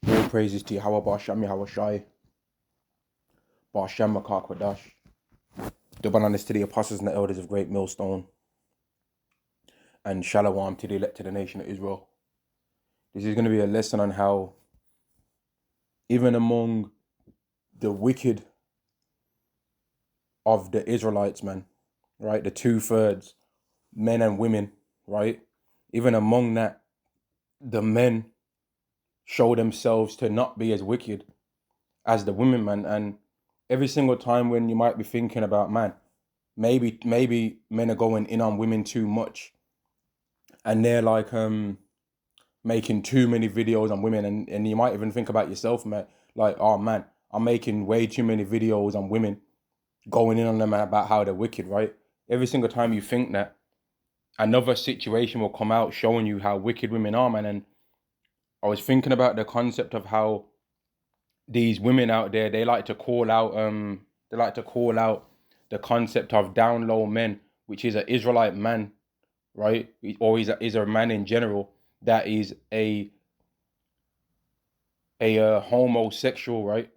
All praises to Yahweh Ba'Shem Yahweh Shai, Ba'Shem Makak Double honors to the apostles and the elders of Great Millstone, and Shalom to the elect of the nation of Israel. This is going to be a lesson on how, even among the wicked of the Israelites, man, right, the 2/3 men and women, right, even among that, the men show themselves to not be as wicked as the women, man. And every single time when you might be thinking about, man, maybe men are going in on women too much, and they're like making too many videos on women, and you might even think about yourself, man, like, oh man, I'm making way too many videos on women, going in on them about how they're wicked, right? Every single time you think that, another situation will come out showing you how wicked women are, man. And I was thinking about the concept of how these women out there, they like to call out the concept of Downlow men, which is an Israelite man, right? Or is a man in general that is a homosexual, right?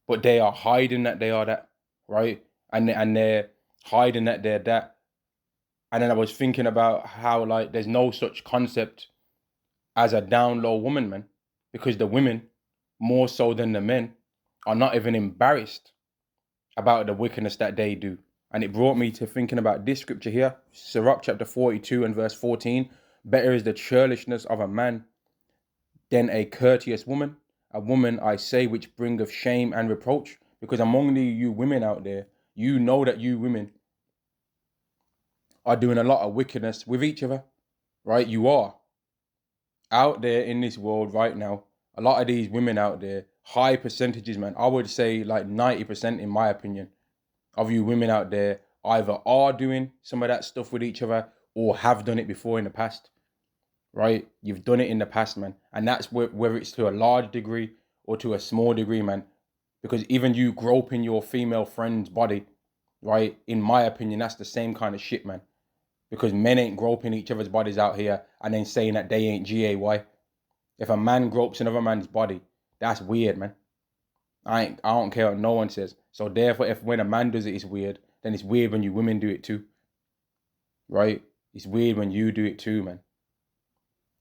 But they are hiding that they are that, right? And they're hiding that they're that. And then I was thinking about how, like, there's no such concept as a down low woman, man, because the women, more so than the men, are not even embarrassed about the wickedness that they do. And it brought me to thinking about this scripture here, Sirach chapter 42 and verse 14. Better is the churlishness of a man than a courteous woman. A woman, I say, which bringeth shame and reproach. Because among you women out there, you know that you women are doing a lot of wickedness with each other, right? You are out there in this world right now. A lot of these women out there, high percentages, man, I would say like 90% in my opinion, of you women out there either are doing some of that stuff with each other or have done it before in the past, right? You've done it in the past, man. And that's whether it's to a large degree or to a small degree, man. Because even you groping your female friend's body, right? In my opinion, that's the same kind of shit, man. Because men ain't groping each other's bodies out here and then saying that they ain't GAY. If a man gropes another man's body, that's weird, man. I don't care what no one says. So therefore, if when a man does it, it's weird, then it's weird when you women do it too, right? It's weird when you do it too, man.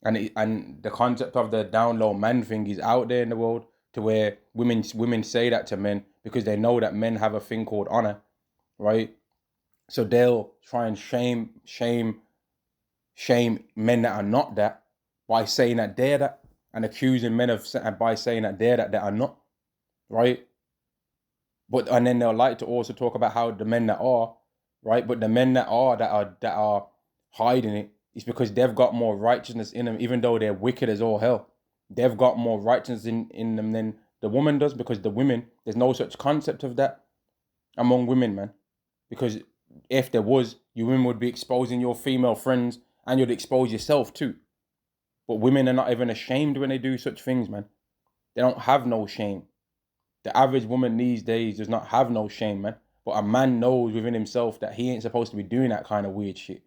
And the concept of the down low man thing is out there in the world, to where women say that to men because they know that men have a thing called honor, right? So they'll try and shame men that are not that by saying that they're that, and accusing men of by saying that they're that are not, right? And then they'll like to also talk about how the men that are, right? But the men that are hiding it is because they've got more righteousness in them, even though they're wicked as all hell. They've got more righteousness in them than the woman does, because the women, there's no such concept of that among women, man. Because if there was, you women would be exposing your female friends and you'd expose yourself too. But women are not even ashamed when they do such things, man. They don't have no shame. The average woman these days does not have no shame, man. But a man knows within himself that he ain't supposed to be doing that kind of weird shit.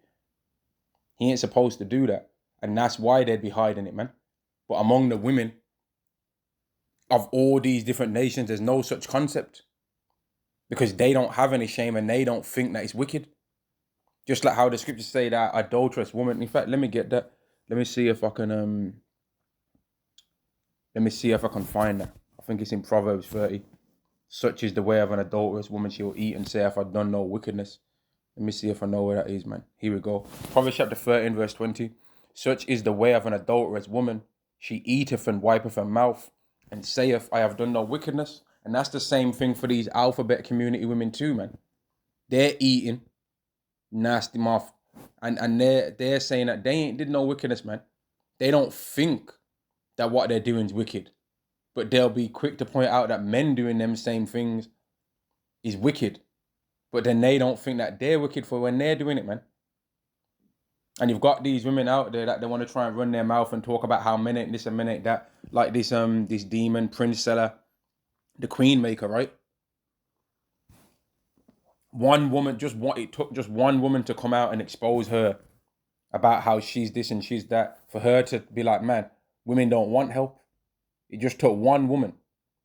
He ain't supposed to do that. And that's why they'd be hiding it, man. But among the women of all these different nations, there's no such concept. Because they don't have any shame and they don't think that it's wicked. Just like how the scriptures say that adulterous woman. In fact, let me get that. Let me see if I can find that. I think it's in Proverbs 30. Such is the way of an adulterous woman, she will eat and say, if I've done no wickedness. Let me see if I know where that is, man. Here we go. Proverbs chapter 13, verse 20. Such is the way of an adulterous woman. She eateth and wipeth her mouth and saith, I have done no wickedness. And that's the same thing for these alphabet community women too, man. They're eating nasty mouth. And they're saying that they ain't did no wickedness, man. They don't think that what they're doing is wicked. But they'll be quick to point out that men doing them same things is wicked. But then they don't think that they're wicked for when they're doing it, man. And you've got these women out there that they want to try and run their mouth and talk about how men ain't this and men ain't that. Like this demon, Prince Seller, the Queen Maker, right? It took just one woman to come out and expose her about how she's this and she's that, for her to be like, man, women don't want help. It just took one woman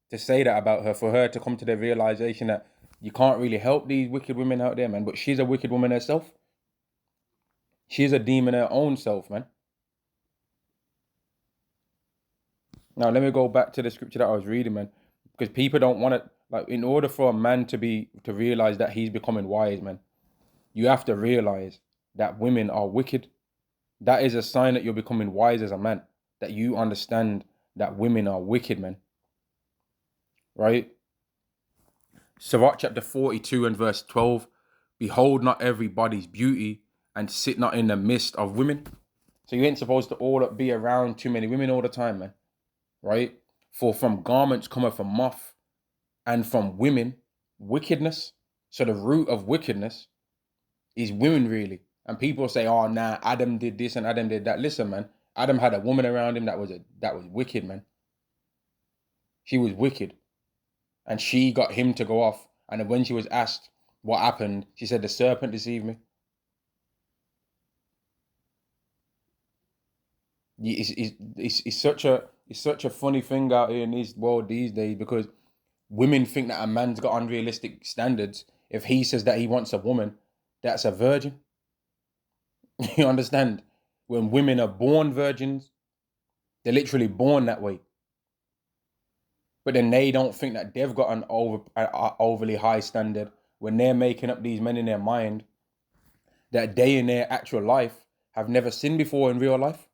to say that about her, for her to come to the realization that you can't really help these wicked women out there, man. But she's a wicked woman herself. She's a demon her own self, man. Now, let me go back to the scripture that I was reading, man. Because people don't want to, like, in order for a man to realize that he's becoming wise, man, you have to realize that women are wicked. That is a sign that you're becoming wise as a man, that you understand that women are wicked, man. Right? Sirach chapter 42 and verse 12. Behold not everybody's beauty, and sit not in the midst of women. So you ain't supposed to all be around too many women all the time, man. Right? For from garments cometh a moth, and from women, wickedness. So the root of wickedness is women, really. And people say, oh, nah, Adam did this and Adam did that. Listen, man, Adam had a woman around him that was wicked, man. She was wicked. And she got him to go off. And when she was asked what happened, she said, the serpent deceived me. It's such a funny thing out here in this world these days, because women think that a man's got unrealistic standards. If he says that he wants a woman, that's a virgin. You understand? When women are born virgins, they're literally born that way. But then they don't think that they've got an overly high standard when they're making up these men in their mind that they in their actual life have never seen before in real life.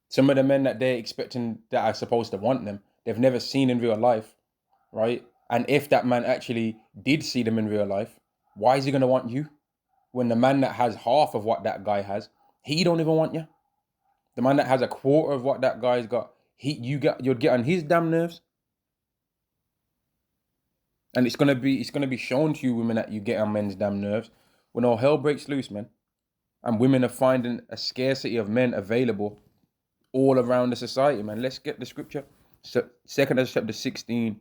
Some of the men that they're expecting that are supposed to want them, they've never seen in real life, right? And if that man actually did see them in real life, why is he going to want you? When the man that has half of what that guy has, he don't even want you. The man that has a quarter of what that guy's got, you'd get on his damn nerves. And it's gonna be shown to you, women, that you get on men's damn nerves when all hell breaks loose, man. And women are finding a scarcity of men available all around the society, man. Let's get the scripture. So 2 chapter 16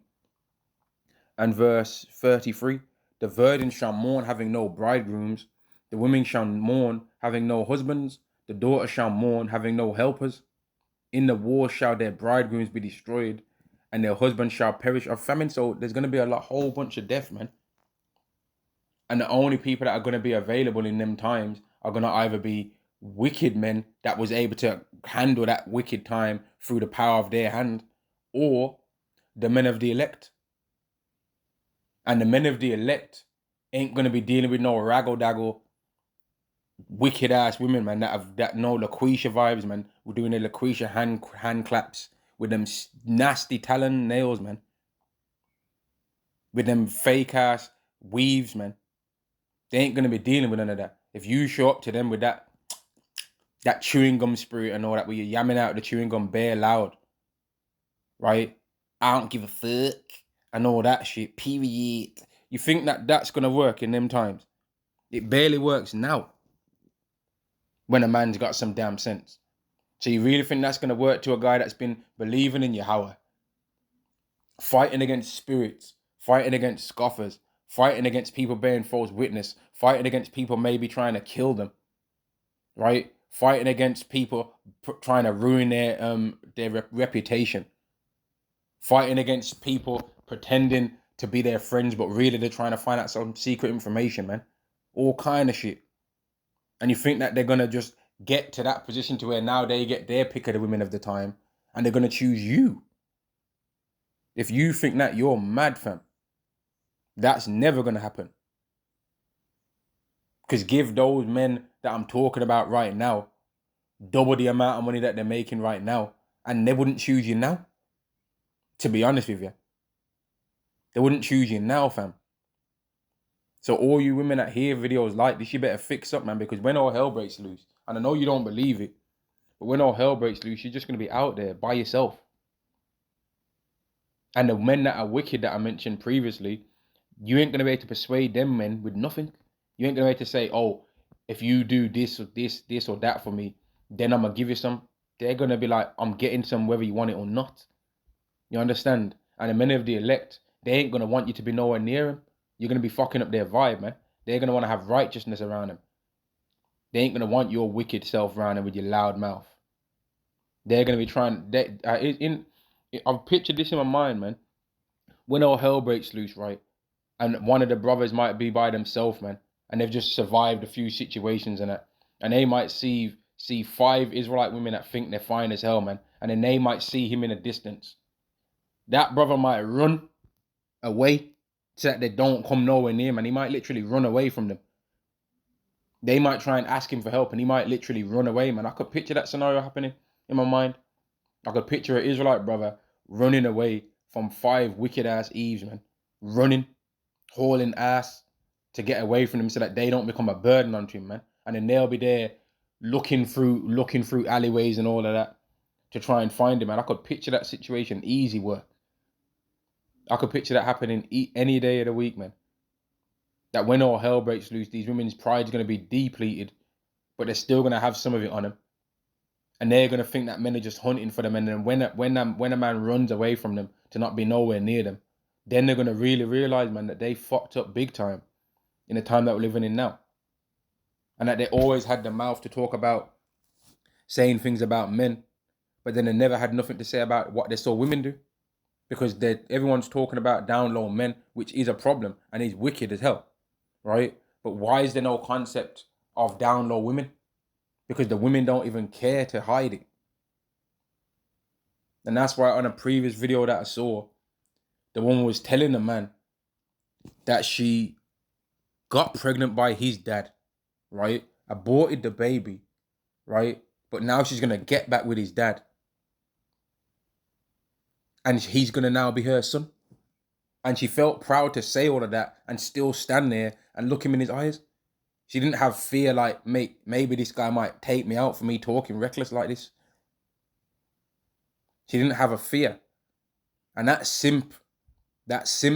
and verse 33. The virgins shall mourn, having no bridegrooms. The women shall mourn, having no husbands. The daughters shall mourn, having no helpers. In the war shall their bridegrooms be destroyed, and their husbands shall perish of famine. So there's going to be whole bunch of death, man. And the only people that are going to be available in them times are going to either be wicked men that was able to handle that wicked time through the power of their hand, or the men of the elect. And the men of the elect ain't going to be dealing with no raggle-daggle, wicked-ass women, man, that know LaQuisha vibes, man. We're doing the LaQuisha hand claps with them nasty talon nails, man. With them fake-ass weaves, man. They ain't going to be dealing with none of that. If you show up to them with that chewing gum spirit and all that, where you're yamming out the chewing gum bare loud, right? I don't give a fuck and all that shit, period. You think that that's going to work in them times? It barely works now when a man's got some damn sense. So you really think that's going to work to a guy that's been believing in Yahweh, fighting against spirits, fighting against scoffers, fighting against people bearing false witness, fighting against people maybe trying to kill them, right? Fighting against people trying to ruin their reputation, fighting against people pretending to be their friends, but really they're trying to find out some secret information, man. All kind of shit. And you think that they're going to just get to that position to where now they get their pick of the women of the time and they're going to choose you. If you think that, you're mad, fam. That's never going to happen. Because give those men that I'm talking about right now double the amount of money that they're making right now, and they wouldn't choose you now. To be honest with you. They wouldn't choose you now, fam. So all you women that hear videos like this, you better fix up, man, because when all hell breaks loose, and I know you don't believe it, but when all hell breaks loose, you're just going to be out there by yourself. And the men that are wicked that I mentioned previously, you ain't going to be able to persuade them men with nothing. You ain't going to be able to say, oh, if you do this or this or that for me, then I'm going to give you some. They're going to be like, I'm getting some whether you want it or not. You understand? And the men of the elect, they ain't going to want you to be nowhere near them. You're going to be fucking up their vibe, man. They're going to want to have righteousness around them. They ain't going to want your wicked self around them with your loud mouth. They're going to be trying... I've pictured this in my mind, man. When all hell breaks loose, right? And one of the brothers might be by themselves, man, and they've just survived a few situations and that, and they might see 5 Israelite women that think they're fine as hell, man, and then they might see him in a distance. That brother might run away so that they don't come nowhere near him, and he might literally run away from them. They might try and ask him for help, and he might literally run away, man. I could picture that scenario happening in my mind. I could picture an Israelite brother running away from 5 wicked ass Eves, man, running, hauling ass to get away from them so that they don't become a burden onto him, man. And then they'll be there looking through alleyways and all of that to try and find him, man. I could picture that situation, easy work. I could picture that happening any day of the week, man. That when all hell breaks loose, these women's pride's going to be depleted, but they're still going to have some of it on them. And they're going to think that men are just hunting for them. And then when a man runs away from them to not be nowhere near them, then they're going to really realize, man, that they fucked up big time in the time that we're living in now. And that they always had the mouth to talk about saying things about men, but then they never had nothing to say about what they saw women do. Because everyone's talking about down low men, which is a problem and is wicked as hell, right? But why is there no concept of down low women? Because the women don't even care to hide it. And that's why on a previous video that I saw, the woman was telling the man that she got pregnant by his dad, right? Aborted the baby, right? But now she's going to get back with his dad. And he's going to now be her son. And she felt proud to say all of that and still stand there and look him in his eyes. She didn't have fear like, maybe this guy might take me out for me talking reckless like this. She didn't have a fear. And that simp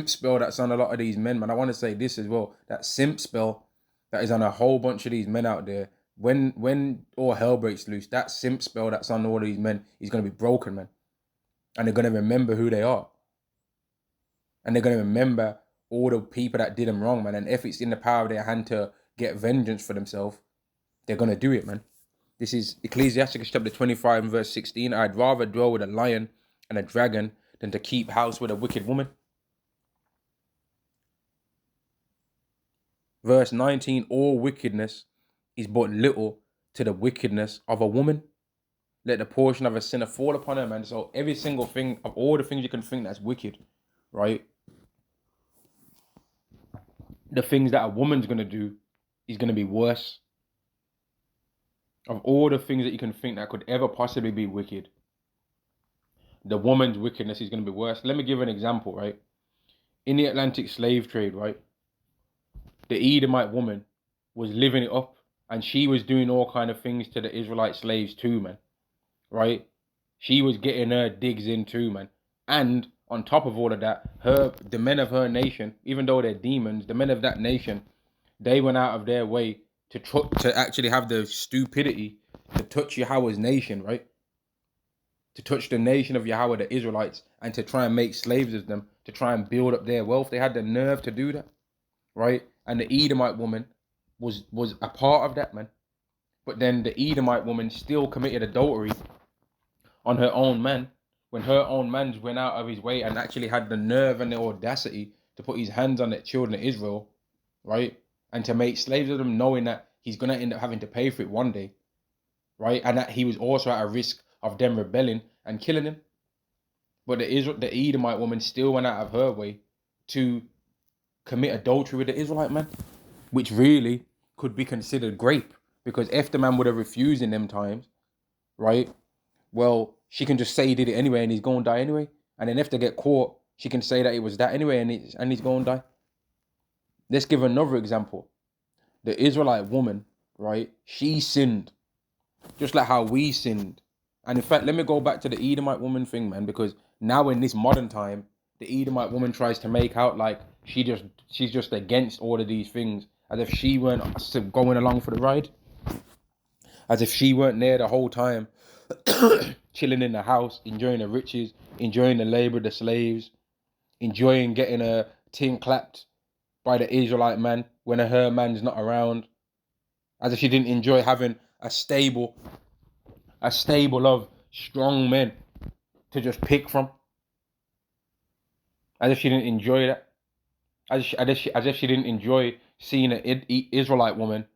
spell that's on a lot of these men, man, I want to say this as well. That simp spell that is on a whole bunch of these men out there, when all hell breaks loose, that simp spell that's on all of these men is going to be broken, man. And they're going to remember who they are. And they're going to remember all the people that did them wrong, man. And if it's in the power of their hand to get vengeance for themselves, they're going to do it, man. This is Ecclesiastes chapter 25 and verse 16. I'd rather dwell with a lion and a dragon than to keep house with a wicked woman. Verse 19, all wickedness is but little to the wickedness of a woman. Let the portion of a sinner fall upon her, man. So every single thing, of all the things you can think that's wicked, right? The things that a woman's going to do is going to be worse. Of all the things that you can think that could ever possibly be wicked, the woman's wickedness is going to be worse. Let me give an example, right? In the Atlantic slave trade, right? The Edomite woman was living it up, and she was doing all kind of things to the Israelite slaves too, man. Right? She was getting her digs in too, man. And on top of all of that, the men of her nation, even though they're demons, the men of that nation, they went out of their way to actually have the stupidity to touch Yahweh's nation, right? To touch the nation of Yahweh, the Israelites, and to try and make slaves of them, to try and build up their wealth. They had the nerve to do that, right? And the Edomite woman was a part of that, man. But then the Edomite woman still committed adultery on her own man, when her own man went out of his way and actually had the nerve and the audacity to put his hands on the children of Israel, right? And to make slaves of them, knowing that he's going to end up having to pay for it one day, right? And that he was also at a risk of them rebelling and killing him. But the Edomite woman still went out of her way to commit adultery with the Israelite man, which really could be considered grape, because if the man would have refused in them times, right? Well, she can just say he did it anyway and he's going to die anyway. And then if they get caught, she can say that it was that anyway and he's going to die. Let's give another example. The Israelite woman, right? She sinned just like how we sinned. And in fact, let me go back to the Edomite woman thing, man, because now in this modern time, the Edomite woman tries to make out like she's just against all of these things, as if she weren't going along for the ride, as if she weren't there the whole time, chilling in the house, enjoying the riches, enjoying the labor of the slaves, enjoying getting a ting clapped by the Israelite man when her man's not around, as if she didn't enjoy having a stable of strong men to just pick from. As if she didn't enjoy that. As if she didn't enjoy seeing an Israelite woman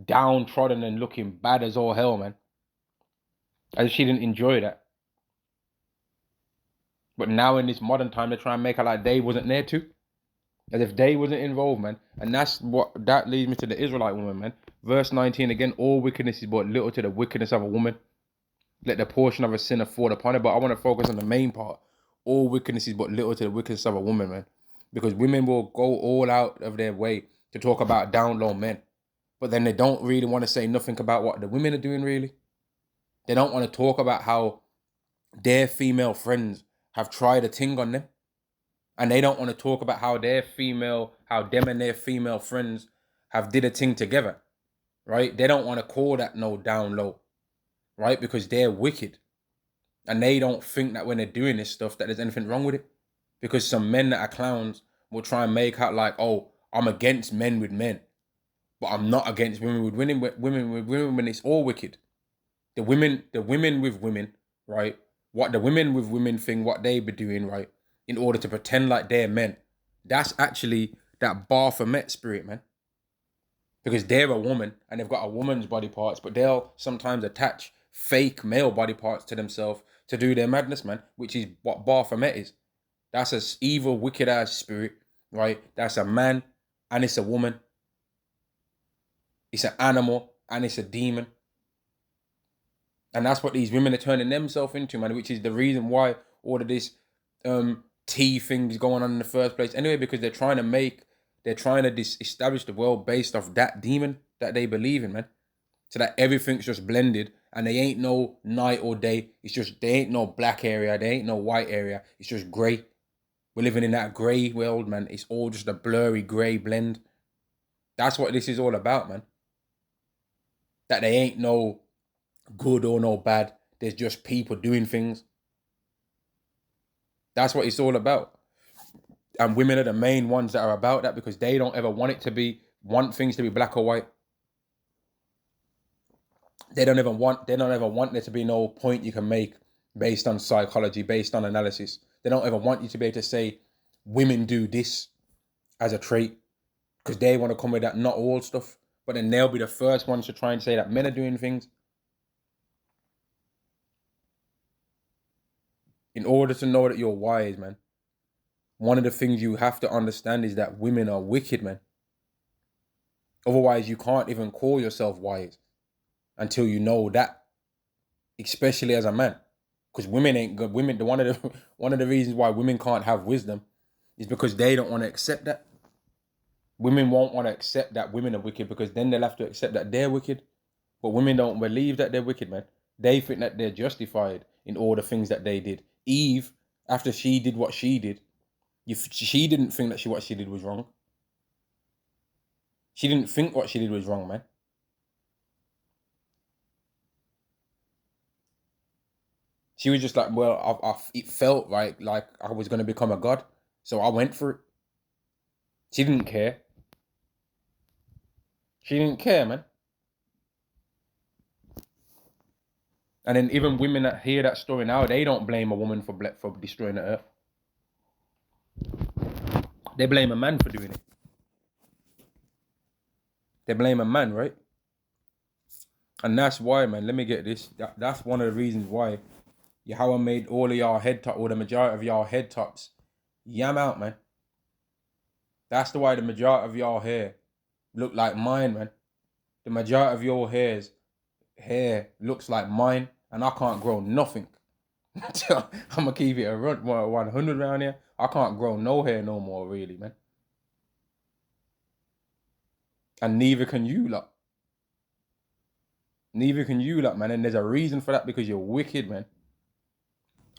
downtrodden and looking bad as all hell, man. As if she didn't enjoy that. But now in this modern time, they try and make her like they wasn't there too. As if they wasn't involved, man. And that leads me to the Israelite woman, man. Verse 19 again, all wickedness is but little to the wickedness of a woman. Let the portion of a sinner fall upon it. But I want to focus on the main part. All wickedness is but little to the wickedness of a woman, man. Because women will go all out of their way to talk about down low men. But then they don't really want to say nothing about what the women are doing, really. They don't want to talk about how their female friends have tried a thing on them. And they don't want to talk about how them and their female friends have did a thing together, right? They don't want to call that no down low, right? Because they're wicked. And they don't think that when they're doing this stuff that there's anything wrong with it. Because some men that are clowns will try and make out like, oh, I'm against men with men. But I'm not against women with women when it's all wicked. The women with women, right? What the women with women thing, what they be doing, right? In order to pretend like they're men. That's actually that Baphomet spirit, man. Because they're a woman and they've got a woman's body parts, but they'll sometimes attach fake male body parts to themselves to do their madness, man, which is what Baphomet is. That's an evil, wicked ass spirit, right? That's a man and it's a woman. It's an animal and it's a demon. And that's what these women are turning themselves into, man, which is the reason why all of this tea thing is going on in the first place. Anyway, because they're trying to establish the world based off that demon that they believe in, man. So that everything's just blended and they ain't no night or day. It's just, they ain't no black area. They ain't no white area. It's just gray. We're living in that gray world, man. It's all just a blurry gray blend. That's what this is all about, man. That they ain't no good or no bad. There's just people doing things. That's what it's all about. And women are the main ones that are about that because they don't ever want things to be black or white. They don't ever want there to be no point you can make based on psychology, based on analysis. They don't ever want you to be able to say women do this as a trait because they want to come with that not all stuff. But then they'll be the first ones to try and say that men are doing things. In order to know that you're wise, man, one of the things you have to understand is that women are wicked, man. Otherwise, you can't even call yourself wise until you know that, especially as a man. Because women ain't good. One of the reasons why women can't have wisdom is because they don't want to accept that. Women won't want to accept that women are wicked because then they'll have to accept that they're wicked. But women don't believe that they're wicked, man. They think that they're justified in all the things that they did. Eve, after she did what she did, she didn't think that what she did was wrong. She didn't think what she did was wrong, man. She was just like, well, it felt right, like I was going to become a god. So I went for it. She didn't care. She didn't care, man. And then even women that hear that story now, they don't blame a woman for destroying the earth. They blame a man for doing it. They blame a man, right? And that's why, man, let me get this. That's one of the reasons why Yahweh made all of y'all head top, or the majority of y'all head tops, yam out, man. That's the why the majority of y'all hair look like mine, man. The majority of your hair looks like mine, and I can't grow nothing. I'm gonna keep it 100 around here. I can't grow no hair no more, really, man. And neither can you, lot. Neither can you, lot, man. And there's a reason for that, because you're wicked, man.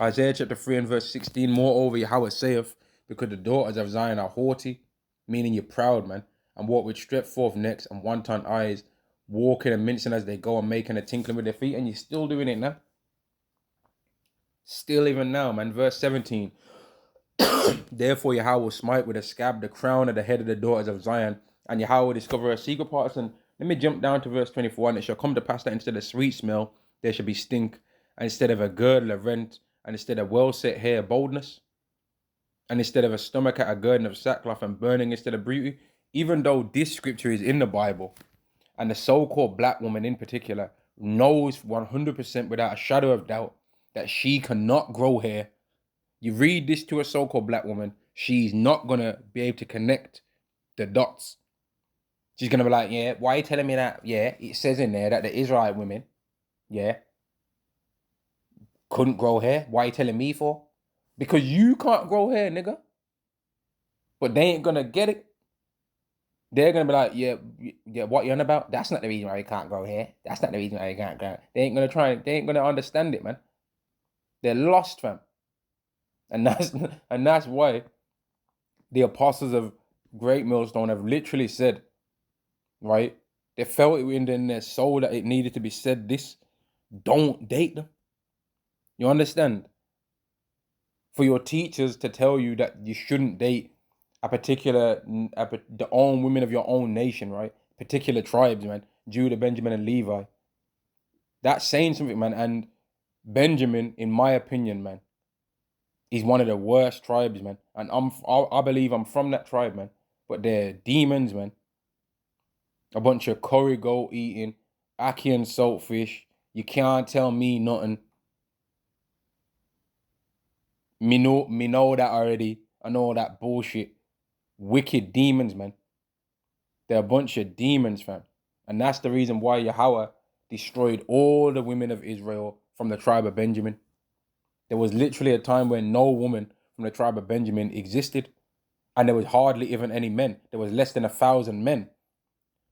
Isaiah chapter 3 and verse 16, moreover, Yahweh saith, because the daughters of Zion are haughty, meaning you're proud, man, and walk with stretched forth necks and wanton eyes, walking and mincing as they go and making a tinkling with their feet, and you're still doing it now. Still even now, man. Verse 17, therefore Yahweh will smite with a scab the crown of the head of the daughters of Zion, and Yahweh will discover her secret parts. And let me jump down to verse 24, and it shall come to pass that instead of sweet smell, there shall be stink, and instead of a girdle, a rent, and instead of well-set hair, boldness. and instead of a stomach at a girding of sackcloth and burning instead of beauty. Even though this scripture is in the Bible, and the so-called black woman in particular knows 100% without a shadow of doubt that she cannot grow hair. You read this to a so-called black woman, she's not gonna be able to connect the dots. She's gonna be like, yeah, why are you telling me that? Yeah, it says in there that the Israelite women, yeah, couldn't grow hair. Why are you telling me for? Because you can't grow hair, nigga. But they ain't gonna get it. They're gonna be like, yeah, what you on about? That's not the reason why you can't grow hair. That's not the reason why you can't grow. They ain't gonna try. They ain't gonna understand it, man. They're lost, fam. And that's why the apostles of Great Millstone have literally said, right? They felt it in their soul that it needed to be said. This, don't date them. You understand? For your teachers to tell you that you shouldn't date the own women of your own nation, right? Particular tribes, man. Judah, Benjamin, and Levi. That's saying something, man. And Benjamin, in my opinion, man, is one of the worst tribes, man. And I believe I'm from that tribe, man. But they're demons, man. A bunch of curry goat eating, ackee and saltfish. You can't tell me nothing. Me know that already. I know that bullshit. Wicked demons, man. They're a bunch of demons, fam. And that's the reason why Yahweh destroyed all the women of Israel from the tribe of Benjamin. There was literally a time when no woman from the tribe of Benjamin existed. And there was hardly even any men. There was less than 1,000 men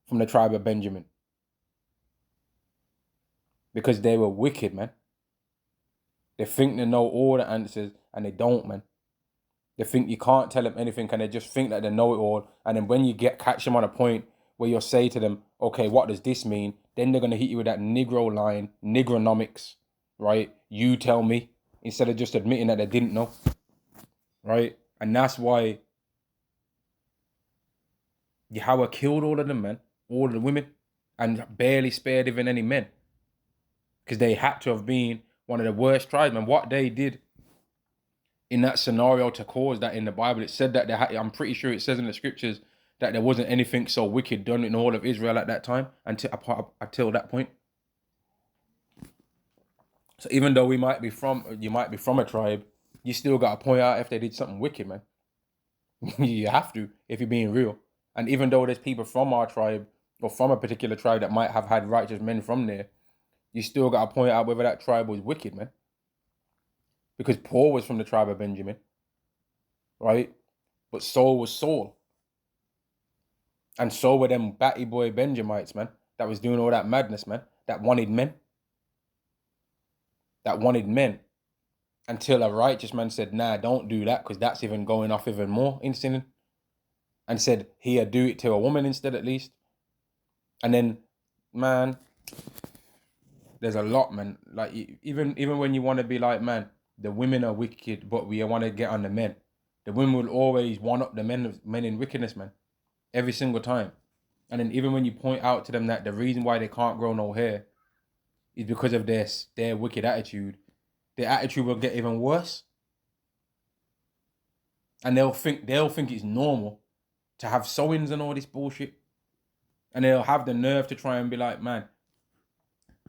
from the tribe of Benjamin. Because they were wicked, man. They think they know all the answers and they don't, man. They think you can't tell them anything and they just think that they know it all. And then when you catch them on a point where you'll say to them, okay, what does this mean? Then they're going to hit you with that Negro line, Negronomics, right? You tell me, instead of just admitting that they didn't know, right? And that's why Yahweh killed all of them, man. All of the women. And barely spared even any men. Because they had to have been one of the worst tribes, man. What they did in that scenario to cause that in the Bible, it said that I'm pretty sure it says in the scriptures that there wasn't anything so wicked done in all of Israel at that time until that point. So even though you might be from a tribe, you still got to point out if they did something wicked, man. You have to, if you're being real. And even though there's people from our tribe or from a particular tribe that might have had righteous men from there, you still got to point out whether that tribe was wicked, man. Because Paul was from the tribe of Benjamin, right? But so was Saul. And so were them batty boy Benjamites, man, that was doing all that madness, man, that wanted men. Until a righteous man said, nah, don't do that, because that's even going off even more in sinning. And said, here, do it to a woman instead at least. And then, man, there's a lot, man. Like, even when you want to be like, man, the women are wicked, but we want to get on the men. The women will always one-up the men in wickedness, man. Every single time. And then even when you point out to them that the reason why they can't grow no hair is because of their wicked attitude, their attitude will get even worse. And they'll think it's normal to have sewings and all this bullshit. And they'll have the nerve to try and be like, man,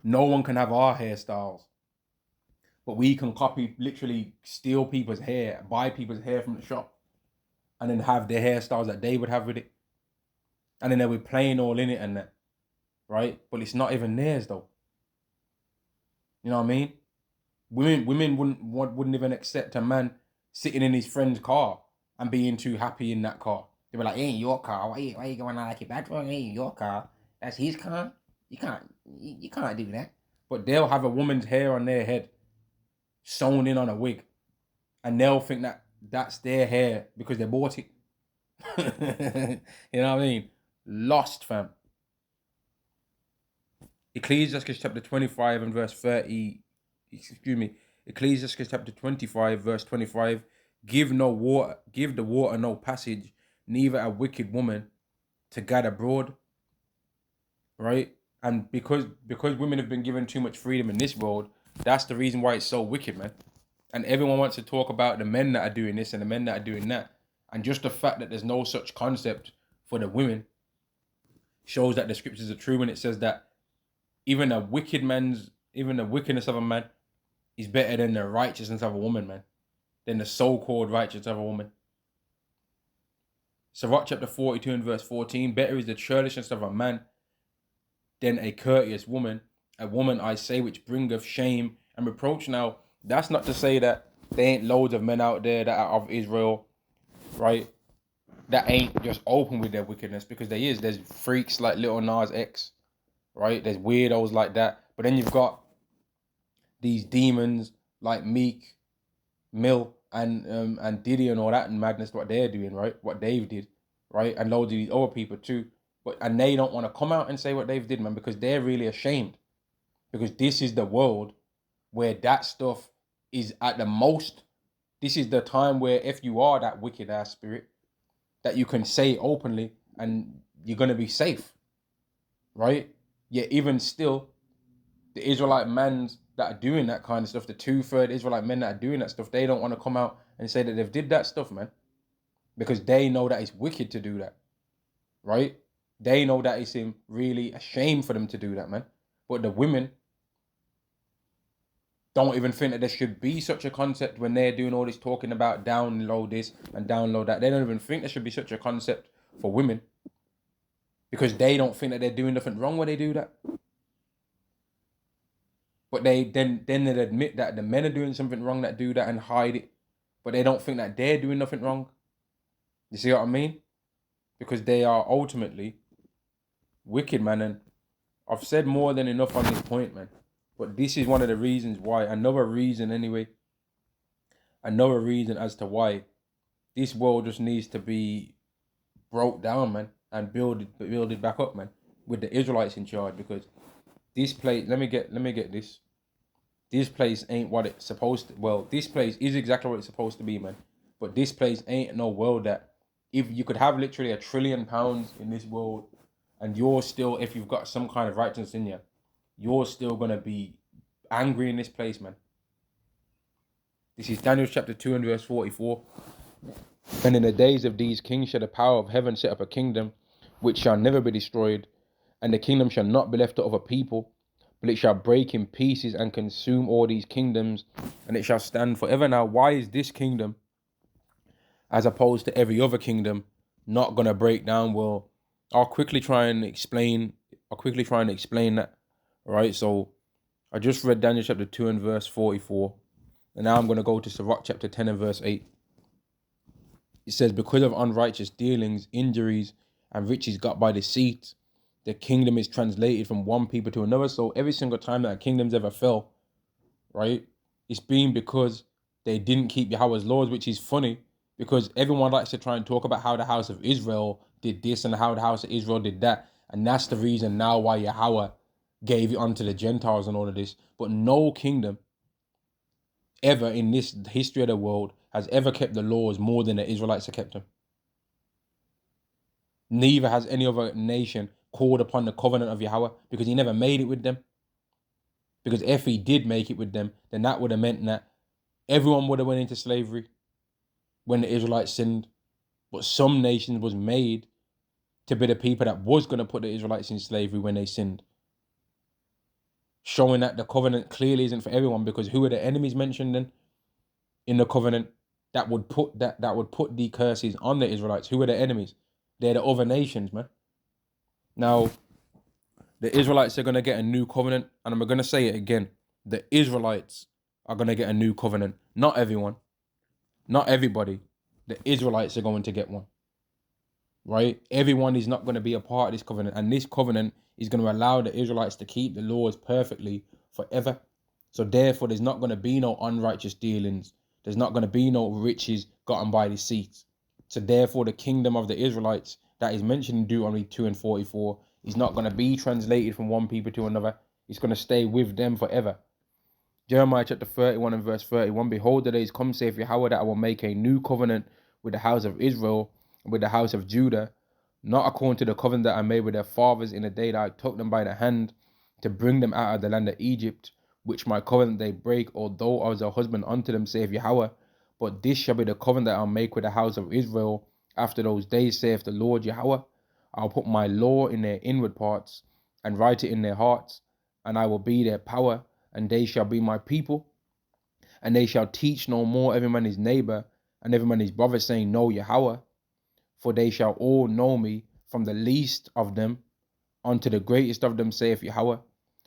no one can have our hairstyles. But we can literally steal people's hair, buy people's hair from the shop, and then have their hairstyles that they would have with it. And then they'll be playing all in it and that, right? But it's not even theirs though. You know what I mean? Women wouldn't even accept a man sitting in his friend's car and being too happy in that car. They were like, "It ain't your car. Why you going out like your bad boy? It ain't your car. That's his car. You can't do that." But they'll have a woman's hair on their head, sewn in on a wig, and they'll think that that's their hair because they bought it. You know what I mean? Lost, fam. Ecclesiastes chapter 25 and verse 30. Ecclesiastes chapter 25 verse 25. Give the water no passage, neither a wicked woman to gad abroad. Right? And because women have been given too much freedom in this world, that's the reason why it's so wicked, man. And everyone wants to talk about the men that are doing this and the men that are doing that. And just the fact that there's no such concept for the women shows that the scriptures are true when it says that even the wickedness of a man is better than the righteousness of a woman, man. Than the so-called righteousness of a woman. Sirach chapter 42 and verse 14, better is the churlishness of a man than a courteous woman. A woman, I say, which bringeth shame and reproach. Now, that's not to say that there ain't loads of men out there that are of Israel, right? That ain't just open with their wickedness, because there is. There's freaks like Lil Nas X, right? There's weirdos like that. But then you've got these demons like Meek Mill and Diddy and all that and madness, what they're doing, right? What Dave did, right? And loads of these other people too. And they don't want to come out and say what Dave did, man, because they're really ashamed. Because this is the world where that stuff is at the most. This is the time where if you are that wicked ass spirit, that you can say openly and you're going to be safe, right? Yet even still, the Israelite men that are doing that kind of stuff, the 2/3 Israelite men that are doing that stuff, they don't want to come out and say that they've did that stuff, man. Because they know that it's wicked to do that, right? They know that it's really a shame for them to do that, man. But the women don't even think that there should be such a concept when they're doing all this talking about download this and download that. They don't even think there should be such a concept for women, because they don't think that they're doing nothing wrong when they do that. But they then they admit that the men are doing something wrong that do that and hide it. But they don't think that they're doing nothing wrong. You see what I mean? Because they are ultimately wicked, man. And I've said more than enough on this point, man. But this is one of the reasons why, another reason as to why this world just needs to be broke down, man, and build it back up, man, with the Israelites in charge. Because this place, let me get this. This place ain't what it's supposed to. Well, this place is exactly what it's supposed to be, man. But this place ain't no world that, if you could have literally £1 trillion in this world, and you're still, if you've got some kind of righteousness in you, you're still gonna be angry in this place, man. This is Daniel chapter 2 and verse 44. And in the days of these kings shall the power of heaven set up a kingdom which shall never be destroyed, and the kingdom shall not be left to other people, but it shall break in pieces and consume all these kingdoms, and it shall stand forever. Now, why is this kingdom, as opposed to every other kingdom, not gonna break down? Well, I'll quickly try and explain that. All right, so I just read Daniel chapter 2 and verse 44, and now I'm gonna go to Sirach chapter 10 and verse 8. It says, because of unrighteous dealings, injuries, and riches got by deceit, the kingdom is translated from one people to another. So every single time that a kingdom's ever fell, right, it's been because they didn't keep Yahweh's laws, which is funny, because everyone likes to try and talk about how the house of Israel did this and how the house of Israel did that. And that's the reason now why Yahweh gave it unto the Gentiles and all of this. But no kingdom ever in this history of the world has ever kept the laws more than the Israelites have kept them. Neither has any other nation called upon the covenant of Yahweh, because he never made it with them. Because if he did make it with them, then that would have meant that everyone would have went into slavery when the Israelites sinned. But some nations was made to be the people that was going to put the Israelites in slavery when they sinned. Showing that the covenant clearly isn't for everyone, because who are the enemies mentioned then in the covenant that would put the curses on the Israelites? Who are the enemies? They're the other nations, man. Now, the Israelites are going to get a new covenant, and I'm going to say it again. The Israelites are going to get a new covenant. Not everyone. Not everybody. The Israelites are going to get one. Right? Everyone is not going to be a part of this covenant, and this covenant is going to allow the Israelites to keep the laws perfectly forever. So therefore, there's not going to be no unrighteous dealings. There's not going to be no riches gotten by deceit. So therefore, the kingdom of the Israelites that is mentioned in Deuteronomy 2 and 44 is not going to be translated from one people to another. It's going to stay with them forever. Jeremiah chapter 31 and verse 31, behold, the days come, saith Yahweh, that I will make a new covenant with the house of Israel and with the house of Judah, not according to the covenant that I made with their fathers in the day that I took them by the hand to bring them out of the land of Egypt, which my covenant they break, although I was a husband unto them, saith Yahweh. But this shall be the covenant that I'll make with the house of Israel after those days, saith the Lord Yahweh. I'll put my law in their inward parts, and write it in their hearts, and I will be their power, and they shall be my people. And they shall teach no more every man his neighbor, and every man his brother, saying, Know Yahweh. For they shall all know me, from the least of them unto the greatest of them, saith Yahweh.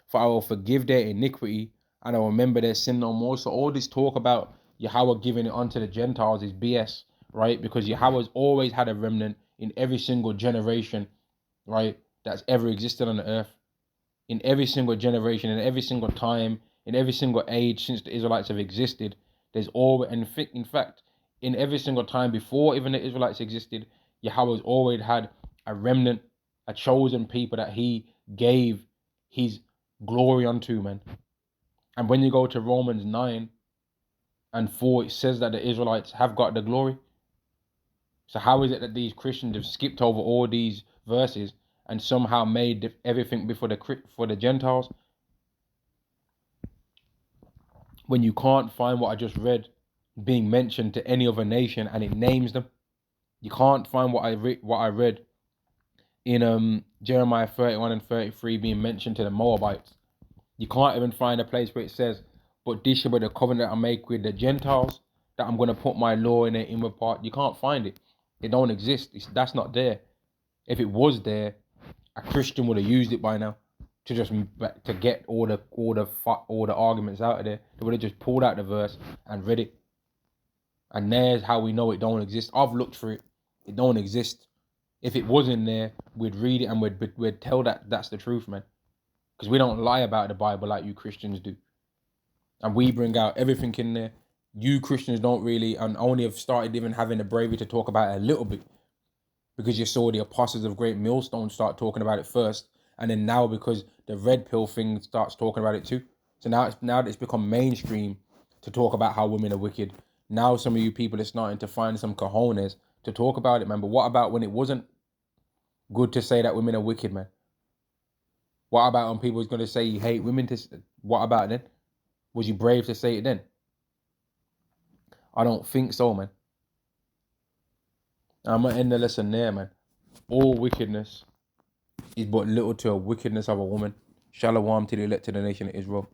For I will forgive their iniquity, and I will remember their sin no more. So all this talk about Yahweh giving it unto the Gentiles is BS, right? Because Yahweh's always had a remnant in every single generation, right, that's ever existed on the earth. In every single generation, in every single time, in every single age since the Israelites have existed, there's always, and in fact, in every single time before even the Israelites existed, Yahweh's always had a remnant, a chosen people that he gave his glory unto, man. And when you go to Romans 9:4, it says that the Israelites have got the glory. So how is it that these Christians have skipped over all these verses and somehow made everything before for the Gentiles, when you can't find what I just read being mentioned to any other nation and it names them? You can't find what I read in Jeremiah 31:33 being mentioned to the Moabites. You can't even find a place where it says, but this shall be the covenant I make with the Gentiles, that I'm going to put my law in their inward part. You can't find it. It don't exist. That's not there. If it was there, a Christian would have used it by now to just to get all the arguments out of there. They would have just pulled out the verse and read it. And there's how we know it don't exist. I've looked for it. It don't exist. If it was in there, we'd read it and we'd tell that that's the truth, man. Because we don't lie about the Bible like you Christians do. And we bring out everything in there. You Christians don't really, and only have started even having the bravery to talk about it a little bit, because you saw the apostles of Great Millstone start talking about it first, and then now because the red pill thing starts talking about it too. So now that it's become mainstream to talk about how women are wicked. Now some of you people are starting to find some cojones to talk about it, man. But what about when it wasn't good to say that women are wicked, man? What about when people was going to say you hate women? What about then? Was you brave to say it then? I don't think so, man. I'm going to end the lesson there, man. All wickedness is but little to a wickedness of a woman. Shalom to the elect of the nation of Israel.